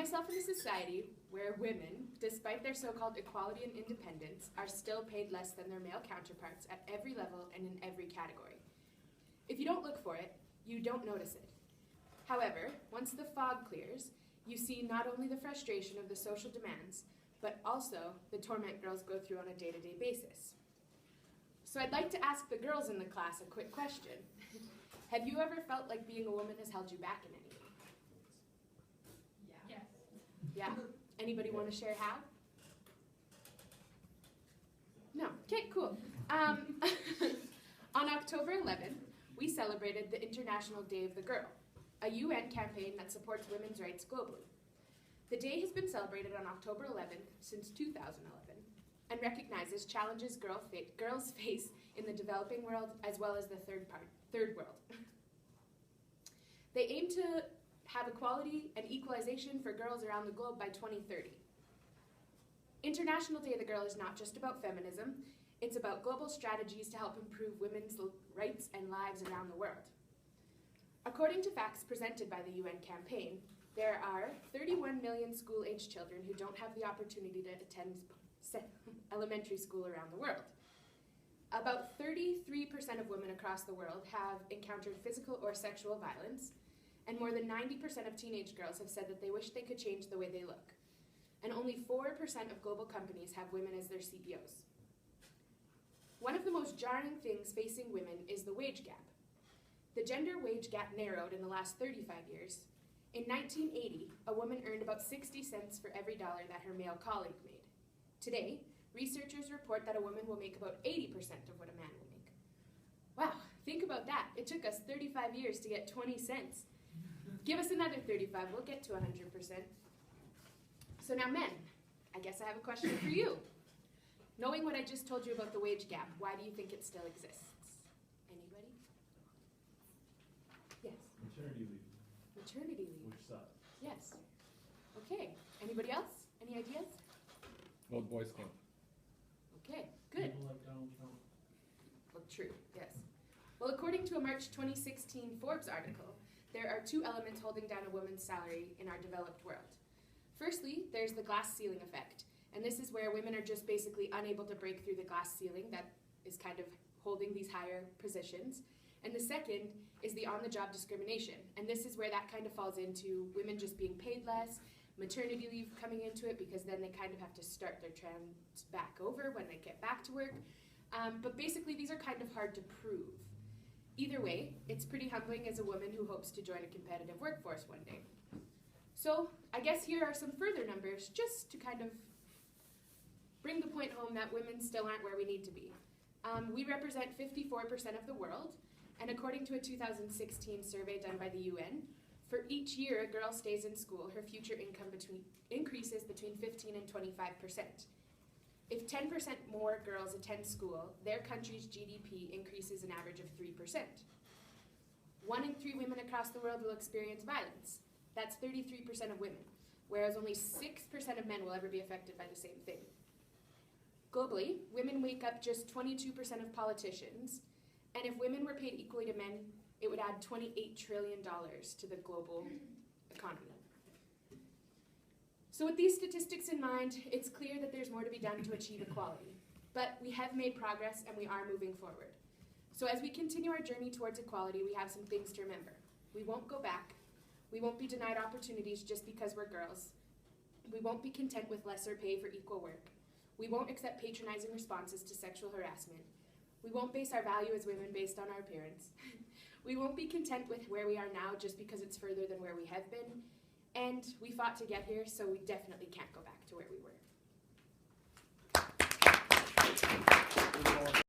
myself in a society where women, despite their so-called equality and independence, are still paid less than their male counterparts at every level and in every category. If you don't look for it, you don't notice it. However, once the fog clears, you see not only the frustration of the social demands, but also the torment girls go through on a day-to-day basis. So I'd like to ask the girls in the class a quick question. Have you ever felt like being a woman has held you back in any way? Yeah. Yeah? Anybody want to share how? No? Okay, cool. On October 11th, we celebrated the International Day of the Girl, a UN campaign that supports women's rights globally. The day has been celebrated on October 11th since 2011 and recognizes challenges girls face in the developing world as well as the third world. They aim to have equality and equalization for girls around the globe by 2030. International Day of the Girl is not just about feminism, it's about global strategies to help improve women's rights and lives around the world. According to facts presented by the UN campaign, there are 31 million school-aged children who don't have the opportunity to attend elementary school around the world. About 33% of women across the world have encountered physical or sexual violence, and more than 90% of teenage girls have said that they wish they could change the way they look. And only 4% of global companies have women as their CEOs. One of the most jarring things facing women is the wage gap. The gender wage gap narrowed in the last 35 years. In 1980, a woman earned about 60 cents for every dollar that her male colleague made. Today, researchers report that a woman will make about 80% of what a man will make. Wow, think about that. It took us 35 years to get 20 cents. Give us another 35, we'll get to 100%. So now men, I guess I have a question for you. Knowing what I just told you about the wage gap, why do you think it still exists? Anybody? Yes? Maternity leave, Maternity leave. which sucks. Yes. Okay. Anybody else? Any ideas? Old Boy Scout. Okay, good. People like Donald Trump. Well, true, yes. Well, according to a March 2016 Forbes article, there are two elements holding down a woman's salary in our developed world. Firstly, there's the glass ceiling effect, and this is where women are just basically unable to break through the glass ceiling that is kind of holding these higher positions. And the second is the on-the-job discrimination, and this is where that kind of falls into women just being paid less, maternity leave coming into it because then they kind of have to start their trends back over when they get back to work. But basically these are kind of hard to prove. Either way, it's pretty humbling as a woman who hopes to join a competitive workforce one day. So I guess here are some further numbers just to kind of bring the point home that women still aren't where we need to be. We represent 54% of the world, and according to a 2016 survey done by the UN, for each year a girl stays in school, her future income increases between 15 and 25%. If 10% more girls attend school, their country's GDP increases an average of 3%. 1 in 3 women across the world will experience violence. That's 33% of women, whereas only 6% of men will ever be affected by the same thing. Globally, women make up just 22% of politicians, and if women were paid equally to men, it would add $28 trillion to the global economy. So with these statistics in mind, it's clear that there's more to be done to achieve equality. But we have made progress and we are moving forward. So as we continue our journey towards equality, we have some things to remember. We won't go back. We won't be denied opportunities just because we're girls. We won't be content with lesser pay for equal work. We won't accept patronizing responses to sexual harassment. We won't base our value as women based on our appearance. We won't be content with where we are now just because it's further than where we have been. And we fought to get here, so we definitely can't go back to where we were.